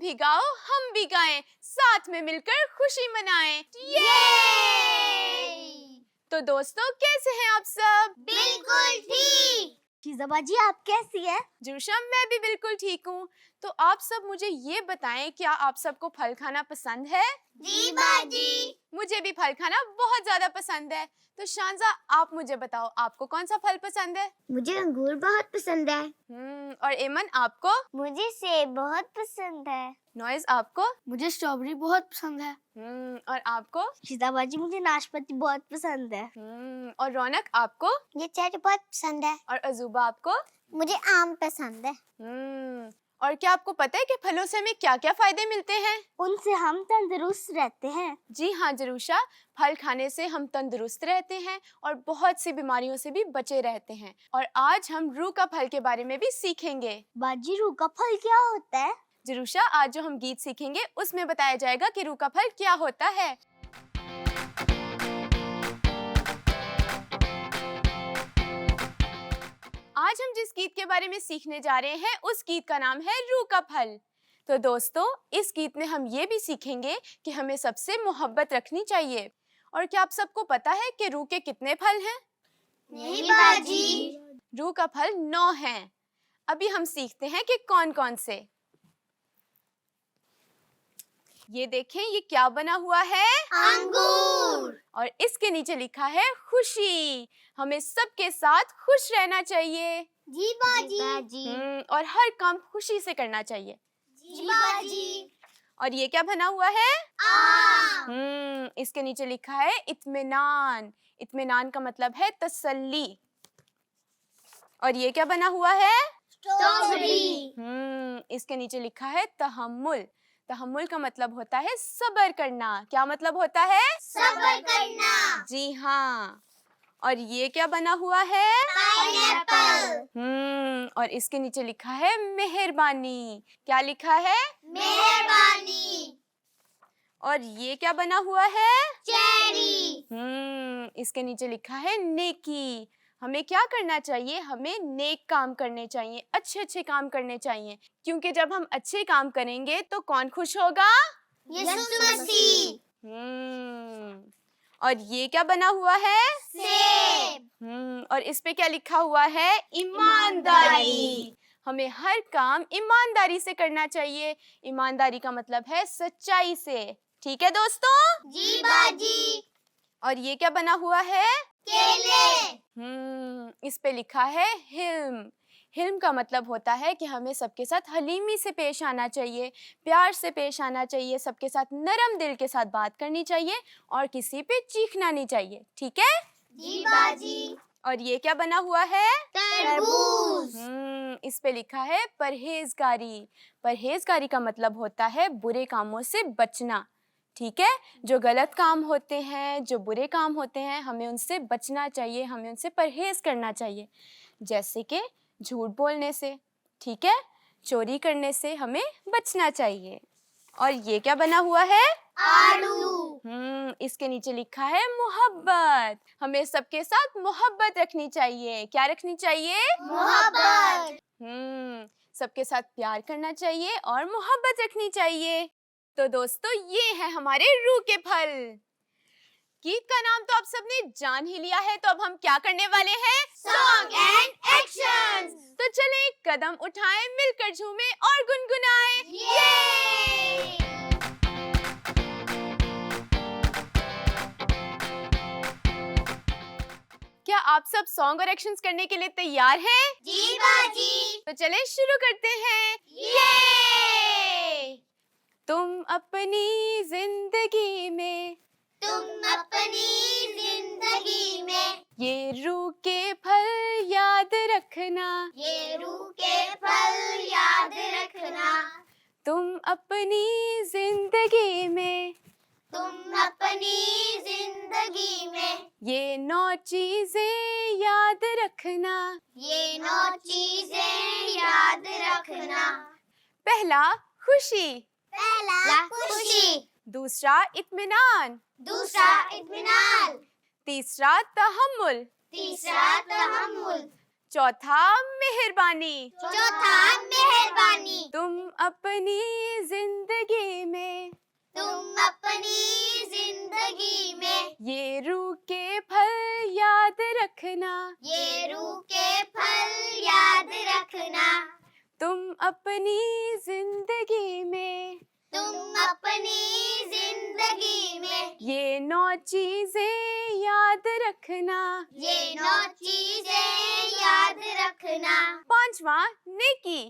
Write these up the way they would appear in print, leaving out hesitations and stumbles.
भी गाओ हम भी गाएं, साथ में मिलकर खुशी मनाएं। ये! तो दोस्तों कैसे हैं आप सब? बिल्कुल ठीक। शीज़ा बाजी आप कैसी हैं? जुशा मैं भी बिल्कुल ठीक हूँ। तो आप सब मुझे ये बताएं, क्या आप सबको फल खाना पसंद है? जी बाजी। मुझे भी फल खाना बहुत ज्यादा पसंद है। तो शांजा आप मुझे बताओ, आपको कौन सा फल पसंद है? मुझे अंगूर बहुत पसंद है। और एमन आपको? मुझे सेब बहुत पसंद है। नॉइज आपको? मुझे स्ट्रॉबेरी बहुत पसंद है। और आपको? शीज़ा बाजी मुझे नाशपाती बहुत पसंद है। और रौनक आपको? मुझे चेरी बहुत पसंद है। और अजूबा आपको? मुझे आम पसंद है। और क्या आपको पता है कि फलों से हमें क्या-क्या फायदे मिलते हैं? उनसे हम तंदुरुस्त रहते हैं। जी हाँ जरूशा, फल खाने से हम तंदुरुस्त रहते हैं और बहुत सी बीमारियों से भी बचे रहते हैं। और आज हम रूह का फल के बारे में भी सीखेंगे। बाजी रूह का फल क्या होता है? जरूशा, आज जो हम गीत सीखेंगे उसमें बताया जाएगा कि रूह का फल क्या होता है। आज हम जिस गीत के बारे में सीखने जा रहे हैं उस गीत का नाम है रूह का फल। तो दोस्तों, इस गीत में हम ये भी सीखेंगे कि हमें सबसे मोहब्बत रखनी चाहिए। और क्या आप सबको पता है कि रूह के कितने फल हैं? नहीं बाजी। रूह का फल 9 हैं। अभी हम सीखते हैं कि कौन-कौन से। ये देखें, ये क्या बना हुआ है? अंगूर। और इसके नीचे लिखा है खुशी। हमें सबके साथ खुश रहना चाहिए। जी बाजी। और हर काम खुशी से करना चाहिए। जी बाजी। और ये क्या बना हुआ है? आम। इसके नीचे लिखा है इत्मीनान। इत्मीनान का मतलब है तसल्ली। और ये क्या बना हुआ है? स्ट्रॉबेरी। इसके नीचे लिखा है तहम्मुल। तहम्मुल का मतलब होता है सब्र करना। क्या मतलब होता है? सब्र करना। जी हाँ। और ये क्या बना हुआ है? पाइनएप्पल। और इसके नीचे लिखा है मेहरबानी। क्या लिखा है? मेहरबानी। और ये क्या बना हुआ है? चेरी। इसके नीचे लिखा है नेकी। हमें क्या करना चाहिए? हमें नेक काम करने चाहिए, अच्छे-अच्छे काम करने चाहिए। क्योंकि जब हम अच्छे काम करेंगे तो कौन खुश होगा? यीशु मसीह। और ये क्या बना हुआ है? सेब। और इस पे क्या लिखा हुआ है? ईमानदारी। हमें हर काम ईमानदारी से करना चाहिए। ईमानदारी का मतलब है सच्चाई से। ठीक है दोस्तों? जी बाजी। और ये क्या बना हुआ है? केले। इस पे लिखा है हिल्म। हिल्म का मतलब होता है कि हमें सबके साथ हलीमी से पेश आना चाहिए, प्यार से पेश आना चाहिए, सबके साथ नरम दिल के साथ बात करनी चाहिए और किसी पे चीखना नहीं चाहिए। ठीक है? जी बाजी। और ये क्या बना हुआ है? तरबूज। इस पे लिखा है परहेजगारी। परहेजगारी का मतलब होता है बुरे कामों से बचना। ठीक है? जो गलत काम होते हैं, जो बुरे काम होते हैं, हमें उनसे बचना चाहिए, हमें उनसे परहेज करना चाहिए। जैसे कि झूठ बोलने से, ठीक है? चोरी करने से हमें बचना चाहिए। और ये क्या बना हुआ है? आलू। इसके नीचे लिखा है मोहब्बत। हमें सबके साथ मोहब्बत रखनी चाहिए। क्या रखनी चाहिए? मोहब्बत। सबके साथ प्यार करना चाहिए और मोहब्बत रखनी चाहिए। तो दोस्तों, ये है हमारे रूह के फल। गीत का नाम तो आप सबने जान ही लिया है, तो अब हम क्या करने वाले हैं? Song and action. तो चलें, कदम उठाएं, मिलकर झूमें और गुनगुनाएं। ये! क्या आप सब सॉन्ग और एक्शंस करने के लिए तैयार हैं? जी बाजी। तो चलें शुरू करते हैं। ये! तुम अपनी जिंदगी में, तुम अपनी जिंदगी में, ये रूह के फल याद रखना। ये रूह के फल याद रखना। तुम अपनी जिंदगी में, तुम अपनी जिंदगी में, ये 9 चीजें याद रखना। ये 9 चीजें याद रखना। पहला खुशी, पहला खुशी, दूसरा इत्मीनान, दूसरा इत्मीनान, तीसरा तहम्मुल, तीसरा तहम्मुल, चौथा मेहरबानी। चौथा मेहरबानी। तुम अपनी जिंदगी में, तुम अपनी जिंदगी में ये रूह के फल याद रखना, ये रूह के फल याद रखना। तुम अपनी जिंदगी में, तुम अपनी जिंदगी में ये 9 चीजें याद रखना। ये 9 चीजें याद रखना। पांचवा नेकी।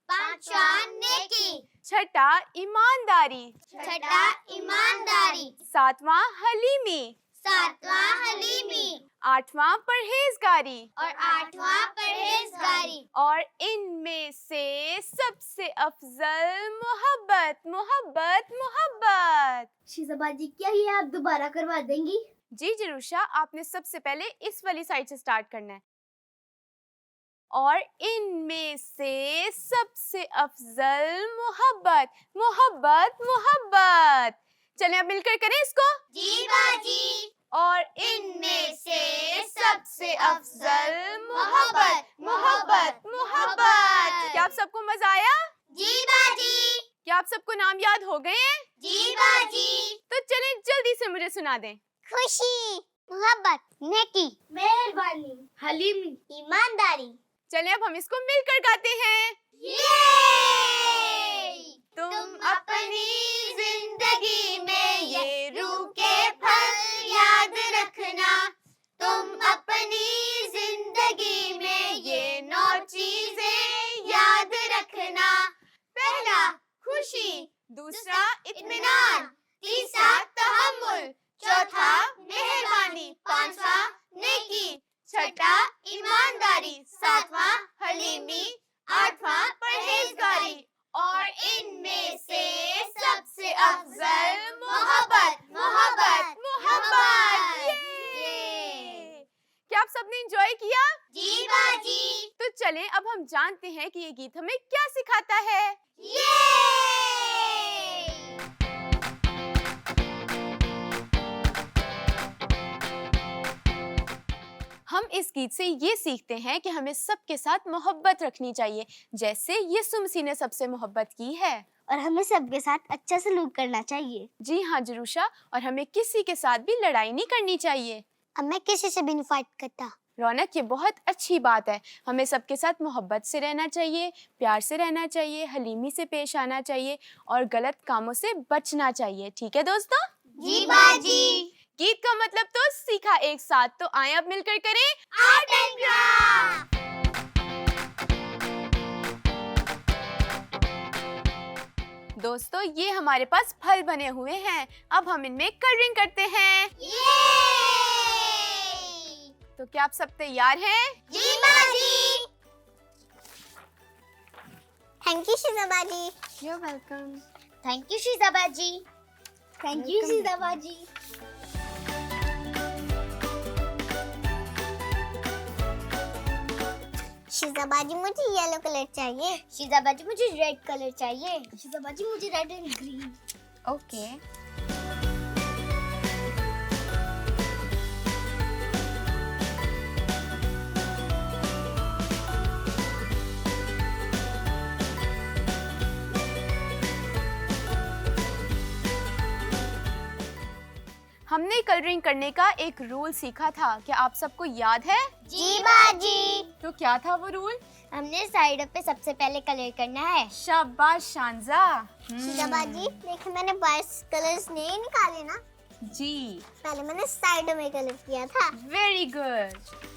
पांचवा नेकी। छठा ईमानदारी। छठा ईमानदारी। सातवां हलीमी। सातवां हलीमी। आठवां परहेजगारी। और आठवां परहेजगारी। और इनमें से सबसे अफजल मोहब्बत, मोहब्बत, मोहब्बत। शीजाबाजी, क्या ये आप दोबारा करवा देंगी? जी जरूशा, आपने सबसे पहले इस वाली साइड से स्टार्ट करना है। और इनमें से सबसे अफजल मोहब्बत, मोहब्बत, मोहब्बत। चलें अब मिलकर करें इसको। जी बाजी। और इनमें से सबसे अफजल मोहब्बत, मोहब्बत, मोहब्बत। क्या आप सबको मजा आया? जी बाजी। क्या आप सबको नाम याद हो गए हैं? जी बाजी। तो चलें जल्दी से मुझे सुना दें। खुशी, मोहब्बत, नेकी, मेहरबानी, हलीमी, ईमानदारी। चलें अब हम इसको मिलकर गाते हैं। तुम अपनी जिंदगी में ये रूह के फल याद रखना। तुम अपनी जिंदगी में ये 9 चीजें याद रखना। पहला खुशी, दूसरा इत्मीनान, तीसरा तहम्मुल, चौथा मेहरबानी, पांचवा नेकी, छठा ईमानदारी, सातवां हलीमी, आठवां परहेजगारी। और इनमें से सबसे अफजल मोहब्बत, मोहब्बत, मोहब्बत। ये! क्या आप सबने एंजॉय किया? जी बाजी। तो चलें अब हम जानते हैं कि ये गीत हमें क्या सिखाता है। हम इस गीत से ये सीखते हैं कि हमें सबके साथ मोहब्बत रखनी चाहिए, जैसे यीशु मसीह ने सबसे मोहब्बत की है। और हमें सबके साथ अच्छा सलूक करना चाहिए। जी हाँ जरूशा, और हमें किसी के साथ भी लड़ाई नहीं करनी चाहिए। हमें किसी से भी नहीं फाइट करता। रौनक, ये बहुत अच्छी बात है। हमें सबके साथ मोहब्बत से रहना चाहिए, प्यार से रहना चाहिए, हलीमी से पेश आना चाहिए और गलत कामों से बचना चाहिए। ठीक है दोस्तों? जी बाजी। गीत का मतलब तो सीखा एक साथ, तो आए अब मिलकर करें आर्ट एंड क्राफ्ट। दोस्तों, ये हमारे पास फल बने हुए हैं। अब हम इनमें कलरिंग करते हैं। तो क्या आप सब तैयार हैं? जी बाजी। थैंक यू शीजाबाजी। You're welcome. थैंक यू शीजाबाजी। थैंक यू शीजाबाजी। शीजाबाजी, मुझे येलो कलर चाहिए। शीजाबाजी, मुझे रेड कलर चाहिए। शीजाबाजी, मुझे रेड एंड ग्रीन। ओके। हमने कलरिंग करने का एक रूल सीखा था, क्या आप सबको याद है? जी बाजी। तो क्या था वो रूल? हमने साइड पे सबसे पहले कलर करना है। शाबाश शांजा। शीजाबाजी, देखिए मैंने 22 कलर्स नहीं निकाले ना। जी, पहले मैंने साइड में कलर किया था। Very good.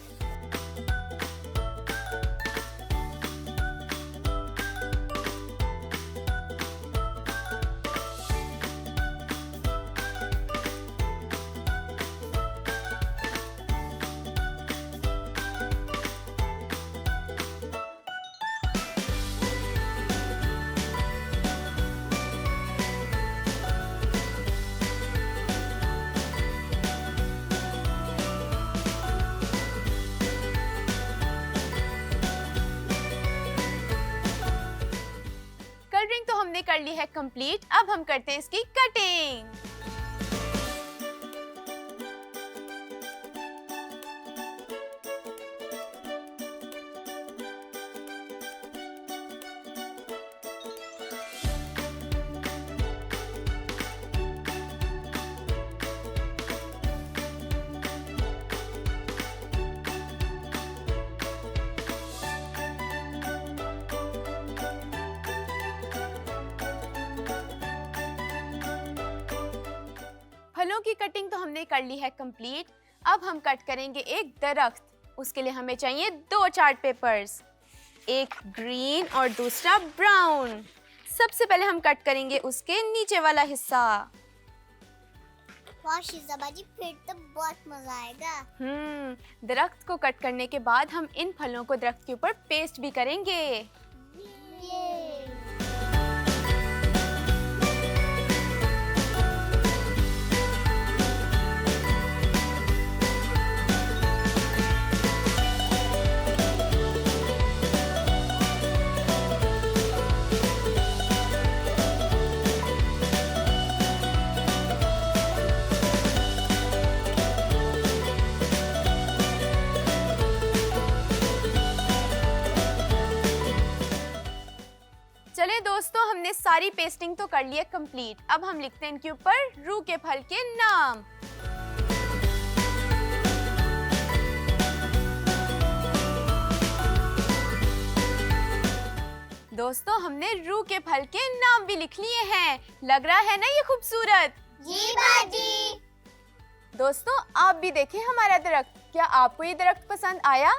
कलरिंग तो हमने कर ली है कंप्लीट। अब हम करते हैं इसकी कटिंग। फलों की कटिंग तो हमने कर ली है कंप्लीट। अब हम कट करेंगे एक दरख्त। उसके लिए हमें चाहिए 2 चार्ट पेपर्स, एक ग्रीन और दूसरा ब्राउन। सबसे पहले हम कट करेंगे उसके नीचे वाला हिस्सा। वाह शीजा बाजी, फिर तो बहुत मजा आएगा। दरख्त को कट करने के बाद हम इन फलों को दरख्त के ऊपर पेस्ट भी करेंगे। चले दोस्तों, हमने सारी पेस्टिंग तो कर ली है कंप्लीट। अब हम लिखते हैं इनके ऊपर रू के फल के नाम। दोस्तों, हमने रू के फल के नाम भी लिख लिए हैं। लग रहा है ना ये खूबसूरत? जी बाजी। दोस्तों, आप भी देखें हमारा दरख्त। क्या आपको ये दरख्त पसंद आया?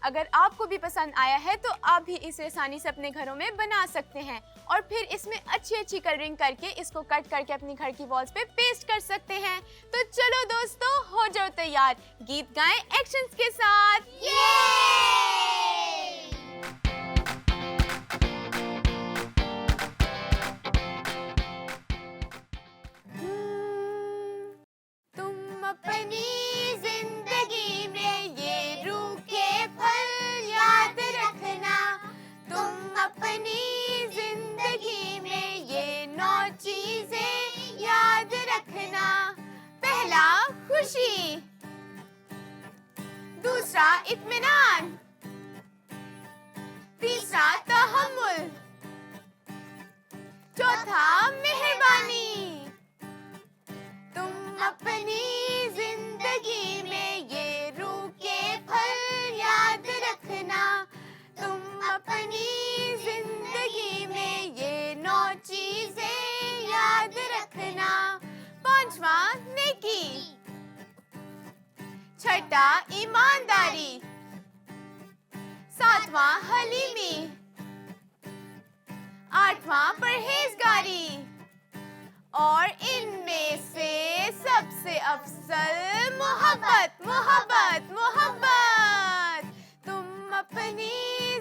अगर आपको भी पसंद आया है तो आप भी इसे आसानी से अपने घरों में बना सकते हैं और फिर इसमें अच्छी कलरिंग करके इसको कट करके अपने घर की वॉल्स पे पेस्ट कर सकते हैं। तो चलो दोस्तों, हो जाओ तैयार, गीत गाएं एक्शंस के साथ। तुम अपनी जिंदगी में ये रू के फल याद रखना। तुम अपनी जिंदगी में ये 9 चीजें याद रखना। पहला खुशी, दूसरा इत्मीनान, तीसरा तहम्मुल, चौथा मेहरबानी। तुम अपनी जिंदगी में ये रू के फल याद रखना। तुम अपनी जिंदगी में ये 9 चीजें याद रखना। पांचवा नेकी, छठा ईमानदारी, सातवां हलीमी, आठवां परहेजगारी और इनमें से सबसे अफजल मोहब्बत, मोहब्बत, मोहब्बत। तुम अपनी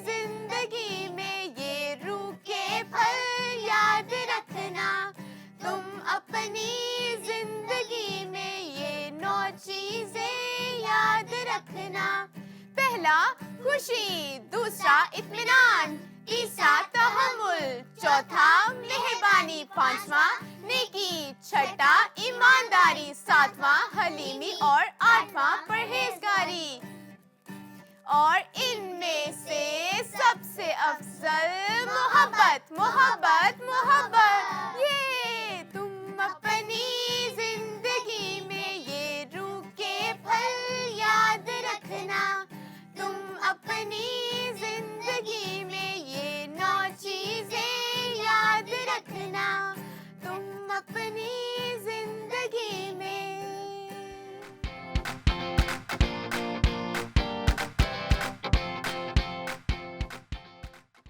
जिंदगी में ये रू के फल याद रखना। तुम अपनी जिंदगी में ये 9 चीजें याद रखना। पहला खुशी, दूसरा इत्मीनान, तीसरा तहम्मुल, चौथा मेहरबानी, पांचवा नेकी, छठा ईमानदारी, सातवां हलीमी और आठवां परहेजगारी। और इनमें से सबसे अफजल मोहब्बत, मोहब्बत, मोहब्बत। ये तुम अपनी जिंदगी में ये रू के फल याद रखना। तुम अपनी जिंदगी में ये 9 चीजें याद रखना। तुम अपनी जिंदगी में।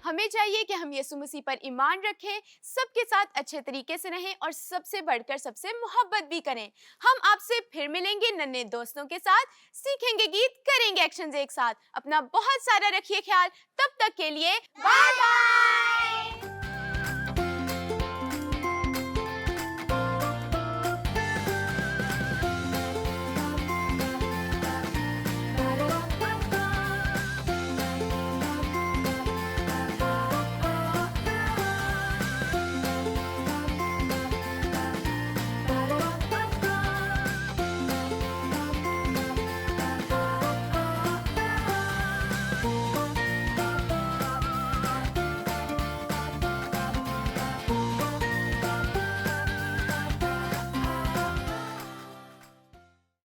हमें चाहिए कि हम यीशु मसीह पर ईमान रखें, सबके साथ अच्छे तरीके से रहें और सबसे बढ़कर सबसे मोहब्बत भी करें। हम आपसे फिर मिलेंगे नन्हे दोस्तों के साथ, सीखेंगे गीत, करेंगे एक्शंस एक साथ। अपना बहुत सारा रखिए ख्याल। तब तक के लिए बाय बाय।